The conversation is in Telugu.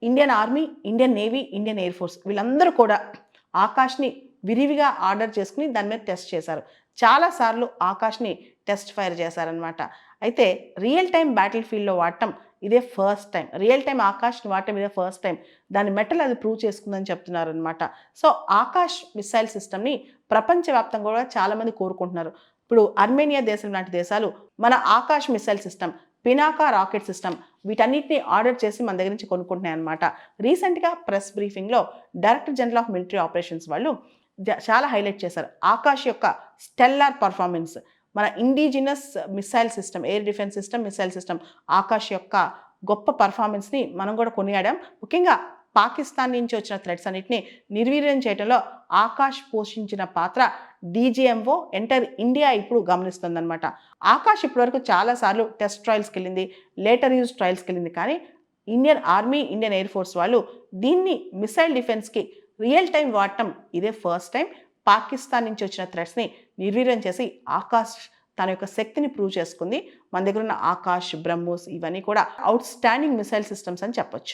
Indian army, Indian navy, Indian air force వీళ్ళందరూ కూడా ఆకాష్ని విరివిగా ఆర్డర్ చేసుకుని దాని మీద టెస్ట్ చేశారు. చాలాసార్లు ఆకాష్ని టెస్ట్ ఫైర్ చేశారనమాట. అయితే రియల్ టైం బ్యాటిల్ ఫీల్డ్లో వాడటం ఇదే ఫస్ట్ టైం. రియల్ టైం ఆకాష్ని వాడటం ఇదే ఫస్ట్ టైం. దాని మెటల్ అది ప్రూవ్ చేసుకుందని చెప్తున్నారనమాట. సో ఆకాష్ మిసైల్ సిస్టమ్ని ప్రపంచవ్యాప్తంగా కూడా చాలామంది కోరుకుంటున్నారు. ఇప్పుడు అర్మేనియా దేశం లాంటి దేశాలు మన Akash missile system, Pinaka rocket system వీటన్నిటిని ఆర్డర్ చేసి మన దగ్గర నుంచి కొనుక్కుంటున్నాయి అనమాట. రీసెంట్గా ప్రెస్ బ్రీఫింగ్లో director general of military operations వాళ్ళు చాలా హైలైట్ చేశారు. ఆకాష్ యొక్క స్టెల్లార్ పర్ఫార్మెన్స్, మన indigenous missile system, air defence system, missile system Akash యొక్క గొప్ప పర్ఫార్మెన్స్ని మనం కూడా కొనియాడాం. ముఖ్యంగా పాకిస్తాన్ నుంచి వచ్చిన థ్రెట్స్ అన్నింటినీ నిర్వీర్యం చేయడంలో ఆకాష్ పోషించిన పాత్ర డీజీఎంఓ ఎంటర్ ఇండియా ఇప్పుడు గమనిస్తుందన్నమాట. ఆకాష్ ఇప్పటివరకు చాలాసార్లు టెస్ట్ ట్రయల్స్కి వెళ్ళింది, లేటర్ యూజ్ ట్రయల్స్కి వెళ్ళింది. కానీ Indian army, Indian air force వాళ్ళు దీన్ని మిసైల్ డిఫెన్స్కి రియల్ టైం వాడటం ఇదే ఫస్ట్ టైం. పాకిస్తాన్ నుంచి వచ్చిన థ్రెట్స్ని నిర్వీర్యం చేసి ఆకాష్ తన యొక్క శక్తిని ప్రూవ్ చేసుకుంది. మన దగ్గర ఉన్న ఆకాష్, బ్రహ్మోస్ ఇవన్నీ కూడా అవుట్ స్టాండింగ్ మిసైల్ సిస్టమ్స్ అని చెప్పొచ్చు.